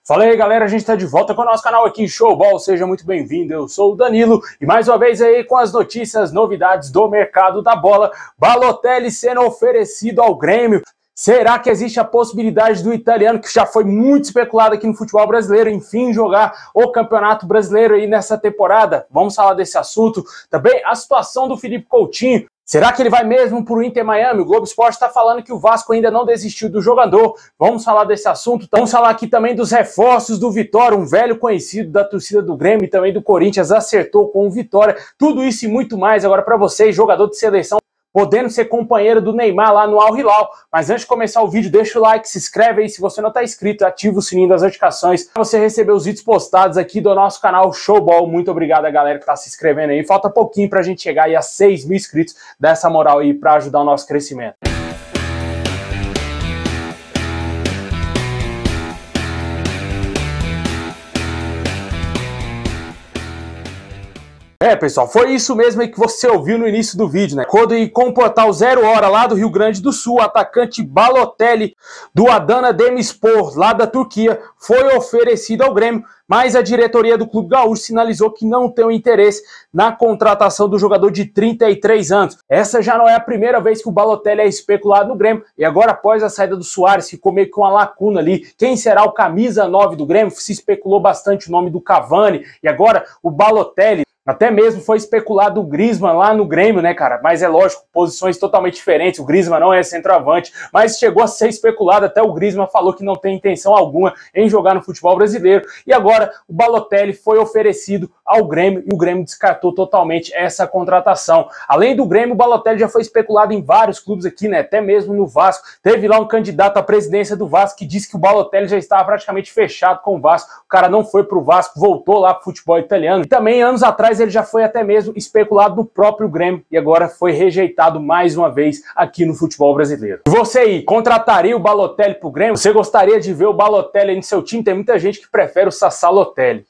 Fala aí galera, a gente está de volta com o nosso canal aqui, Showball, seja muito bem-vindo, eu sou o Danilo e mais uma vez aí com as notícias, novidades do mercado da bola, Balotelli sendo oferecido ao Grêmio. Será que existe a possibilidade do italiano, que já foi muito especulado aqui no futebol brasileiro, enfim jogar o Campeonato Brasileiro aí nessa temporada? Vamos falar desse assunto. Também a situação do Philippe Coutinho. Será que ele vai mesmo para o Inter Miami? O Globo Esporte está falando que o Vasco ainda não desistiu do jogador. Vamos falar desse assunto. Vamos falar aqui também dos reforços do Vitória, um velho conhecido da torcida do Grêmio e também do Corinthians, acertou com o Vitória. Tudo isso e muito mais agora para vocês, jogador de seleção, podendo ser companheiro do Neymar lá no Al Hilal. Mas antes de começar o vídeo, deixa o like, se inscreve aí se você não está inscrito, ativa o sininho das notificações para você receber os vídeos postados aqui do nosso canal Showball. Muito obrigado a galera que está se inscrevendo aí. Falta pouquinho para a gente chegar aí a 6 mil inscritos. Dá essa moral aí para ajudar o nosso crescimento. Pessoal, foi isso mesmo aí que você ouviu no início do vídeo, né? Quando com o portal 0 Hora lá do Rio Grande do Sul, o atacante Balotelli do Adana Demirspor, lá da Turquia, foi oferecido ao Grêmio, mas a diretoria do Clube Gaúcho sinalizou que não tem o interesse na contratação do jogador de 33 anos. Essa já não é a primeira vez que o Balotelli é especulado no Grêmio, e agora após a saída do Suárez, ficou meio com uma lacuna ali. Quem será o camisa 9 do Grêmio? Se especulou bastante o nome do Cavani, e agora o Balotelli. Até mesmo foi especulado o Griezmann lá no Grêmio, né, cara? Mas é lógico, posições totalmente diferentes. O Griezmann não é centroavante, mas chegou a ser especulado. Até o Griezmann falou que não tem intenção alguma em jogar no futebol brasileiro. E agora o Balotelli foi oferecido ao Grêmio e o Grêmio descartou totalmente essa contratação. Além do Grêmio, o Balotelli já foi especulado em vários clubes aqui, né? Até mesmo no Vasco. Teve lá um candidato à presidência do Vasco que disse que o Balotelli já estava praticamente fechado com o Vasco. O cara não foi pro Vasco, voltou lá pro futebol italiano. E também, anos atrás, ele já foi até mesmo especulado no próprio Grêmio e agora foi rejeitado mais uma vez aqui no futebol brasileiro. E você aí, contrataria o Balotelli pro Grêmio? Você gostaria de ver o Balotelli aí no seu time? Tem muita gente que prefere o Sassalotelli.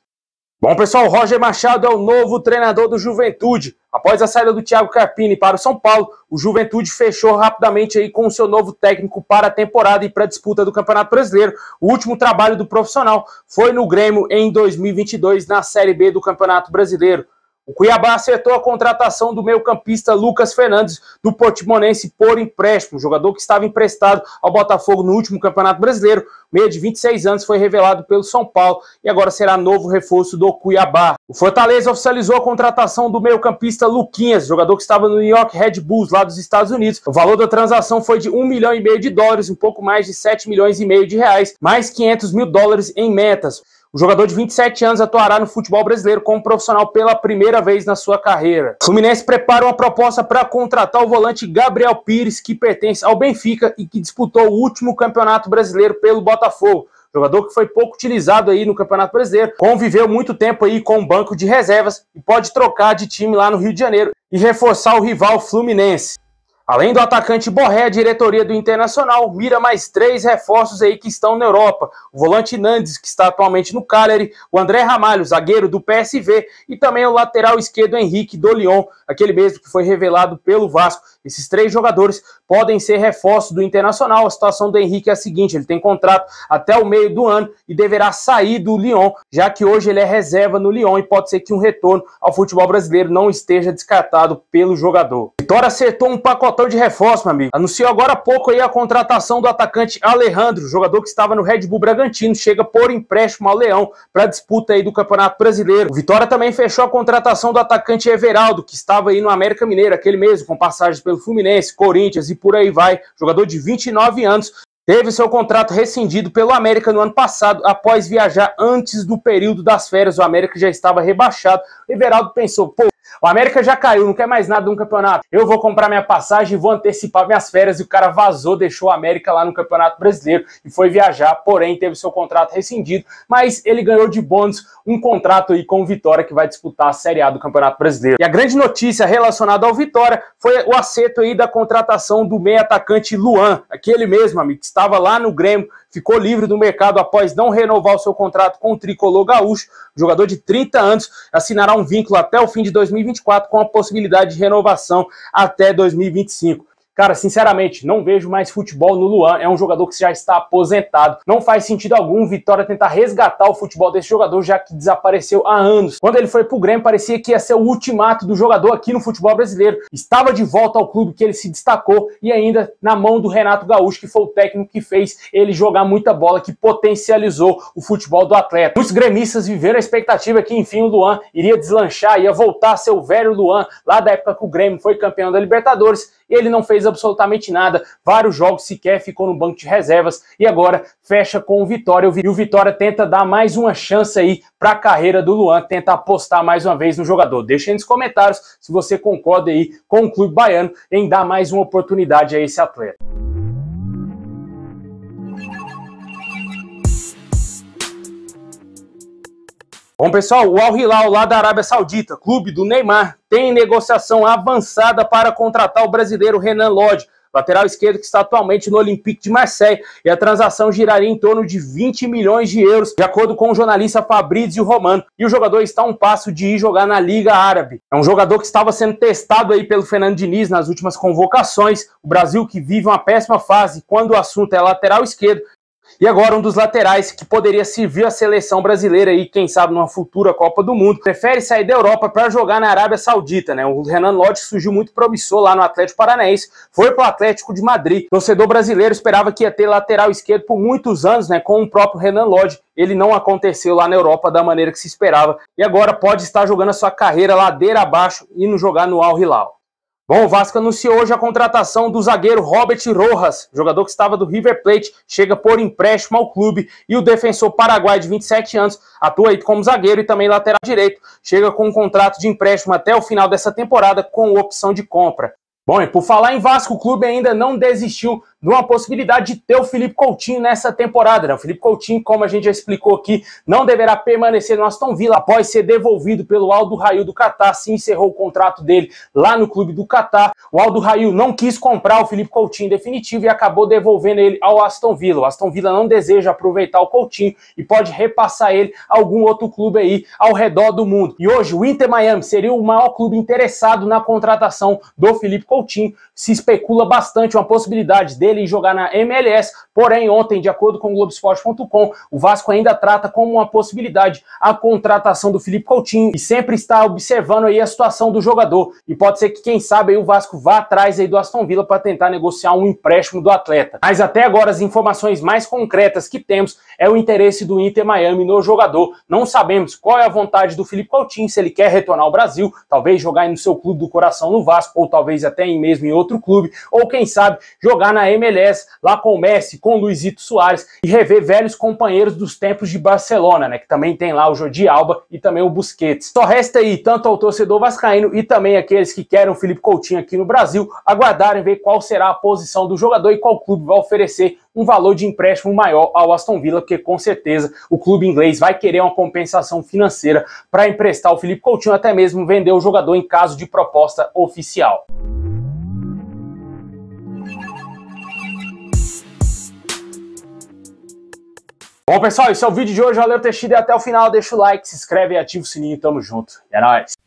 Bom, pessoal, o Roger Machado é o novo treinador do Juventude. Após a saída do Thiago Carpini para o São Paulo, o Juventude fechou rapidamente aí com o seu novo técnico para a temporada e para a disputa do Campeonato Brasileiro. O último trabalho do profissional foi no Grêmio em 2022 na Série B do Campeonato Brasileiro. O Cuiabá acertou a contratação do meio-campista Lucas Fernandes, do Portimonense, por empréstimo. O jogador que estava emprestado ao Botafogo no último Campeonato Brasileiro, meia de 26 anos, foi revelado pelo São Paulo e agora será novo reforço do Cuiabá. O Fortaleza oficializou a contratação do meio-campista Luquinhas, jogador que estava no New York Red Bulls, lá dos Estados Unidos. O valor da transação foi de $1,5 milhão, um pouco mais de R$7,5 milhões de reais, mais $500 mil em metas. O jogador de 27 anos atuará no futebol brasileiro como profissional pela primeira vez na sua carreira. O Fluminense prepara uma proposta para contratar o volante Gabriel Pires, que pertence ao Benfica e que disputou o último campeonato brasileiro pelo Botafogo. Jogador que foi pouco utilizado aí no Campeonato Brasileiro, conviveu muito tempo aí com o banco de reservas e pode trocar de time lá no Rio de Janeiro e reforçar o rival Fluminense. Além do atacante Borré, a diretoria do Internacional mira mais 3 reforços aí que estão na Europa. O volante Nandes, que está atualmente no Cagliari, o André Ramalho, zagueiro do PSV, e também o lateral esquerdo Henrique do Lyon, aquele mesmo que foi revelado pelo Vasco. Esses 3 jogadores podem ser reforços do Internacional. A situação do Henrique é a seguinte: ele tem contrato até o meio do ano e deverá sair do Lyon, já que hoje ele é reserva no Lyon e pode ser que um retorno ao futebol brasileiro não esteja descartado pelo jogador. Vitória acertou um pacotão de reforço, meu amigo. Anunciou agora há pouco aí a contratação do atacante Alejandro, jogador que estava no Red Bull Bragantino, chega por empréstimo ao Leão para a disputa aí do Campeonato Brasileiro. O Vitória também fechou a contratação do atacante Everaldo, que estava aí no América Mineiro, aquele mesmo, com passagens pelo Fluminense, Corinthians e por aí vai. Jogador de 29 anos, teve seu contrato rescindido pelo América no ano passado, após viajar antes do período das férias. O América já estava rebaixado. O Everaldo pensou, pô, o América já caiu, não quer mais nada no campeonato. Eu vou comprar minha passagem e vou antecipar minhas férias. E o cara vazou, deixou o América lá no Campeonato Brasileiro e foi viajar, porém teve seu contrato rescindido, mas ele ganhou de bônus um contrato aí com o Vitória, que vai disputar a Série A do Campeonato Brasileiro. E a grande notícia relacionada ao Vitória foi o acerto aí da contratação do meio atacante Luan, aquele mesmo, amigo, que estava lá no Grêmio, ficou livre do mercado após não renovar o seu contrato com o tricolor gaúcho. O jogador de 30 anos assinará um vínculo até o fim de 2024 com a possibilidade de renovação até 2025. Cara, sinceramente, não vejo mais futebol no Luan, é um jogador que já está aposentado. Não faz sentido algum o Vitória tentar resgatar o futebol desse jogador, já que desapareceu há anos. Quando ele foi pro Grêmio, parecia que ia ser o ultimato do jogador aqui no futebol brasileiro. Estava de volta ao clube que ele se destacou e ainda na mão do Renato Gaúcho, que foi o técnico que fez ele jogar muita bola, que potencializou o futebol do atleta. Muitos gremistas viveram a expectativa que, enfim, o Luan iria deslanchar, ia voltar a ser o velho Luan, lá da época que o Grêmio foi campeão da Libertadores. E ele não fez absolutamente nada, vários jogos sequer, ficou no banco de reservas e agora fecha com o Vitória. E o Vitória tenta dar mais uma chance aí para a carreira do Luan, tenta apostar mais uma vez no jogador. Deixa aí nos comentários se você concorda aí com o clube baiano em dar mais uma oportunidade a esse atleta. Bom, pessoal, o Al Hilal lá da Arábia Saudita, clube do Neymar, tem negociação avançada para contratar o brasileiro Renan Lodge, lateral esquerdo que está atualmente no Olympique de Marseille, e a transação giraria em torno de 20 milhões de euros, de acordo com o jornalista Fabrizio Romano. E o jogador está a um passo de ir jogar na Liga Árabe. É um jogador que estava sendo testado aí pelo Fernando Diniz nas últimas convocações. O Brasil, que vive uma péssima fase quando o assunto é lateral esquerdo, e agora um dos laterais que poderia servir a seleção brasileira aí, quem sabe numa futura Copa do Mundo, prefere sair da Europa para jogar na Arábia Saudita, né? O Renan Lodge surgiu muito promissor lá no Atlético Paranaense, foi para o Atlético de Madrid. O torcedor brasileiro esperava que ia ter lateral esquerdo por muitos anos, né? Com o próprio Renan Lodge. Ele não aconteceu lá na Europa da maneira que se esperava e agora pode estar jogando a sua carreira ladeira abaixo e indo jogar no Al Hilal. Bom, o Vasco anunciou hoje a contratação do zagueiro Robert Rojas, jogador que estava do River Plate, chega por empréstimo ao clube, e o defensor paraguaio de 27 anos atua aí como zagueiro e também lateral direito, chega com um contrato de empréstimo até o final dessa temporada com opção de compra. Bom, e por falar em Vasco, o clube ainda não desistiu de uma possibilidade de ter o Philippe Coutinho nessa temporada, né? O Philippe Coutinho, como a gente já explicou aqui, não deverá permanecer no Aston Villa após ser devolvido pelo Al Duhail do Catar. Se encerrou o contrato dele lá no clube do Catar. O Al Duhail não quis comprar o Philippe Coutinho em definitivo e acabou devolvendo ele ao Aston Villa. O Aston Villa não deseja aproveitar o Coutinho e pode repassar ele a algum outro clube aí ao redor do mundo. E hoje o Inter Miami seria o maior clube interessado na contratação do Philippe Coutinho. Se especula bastante uma possibilidade dele jogar na MLS, porém ontem, de acordo com o Globoesporte.com, o Vasco ainda trata como uma possibilidade a contratação do Philippe Coutinho e sempre está observando aí a situação do jogador, e pode ser que, quem sabe, aí o Vasco vá atrás aí do Aston Villa para tentar negociar um empréstimo do atleta. Mas até agora as informações mais concretas que temos é o interesse do Inter Miami no jogador. Não sabemos qual é a vontade do Philippe Coutinho, se ele quer retornar ao Brasil, talvez jogar aí no seu clube do coração no Vasco, ou talvez até mesmo em outro clube, ou quem sabe jogar na MLS, lá com o Messi, com o Luizito Soares, e rever velhos companheiros dos tempos de Barcelona, né, que também tem lá o Jordi Alba e também o Busquets. Só resta aí, tanto ao torcedor vascaíno e também aqueles que querem o Philippe Coutinho aqui no Brasil, aguardarem ver qual será a posição do jogador e qual clube vai oferecer um valor de empréstimo maior ao Aston Villa, porque com certeza o clube inglês vai querer uma compensação financeira para emprestar o Philippe Coutinho, até mesmo vender o jogador em caso de proposta oficial. Bom, pessoal, esse é o vídeo de hoje. Valeu por ter assistido e até o final. Deixa o like, se inscreve e ativa o sininho. Tamo junto. É nóis.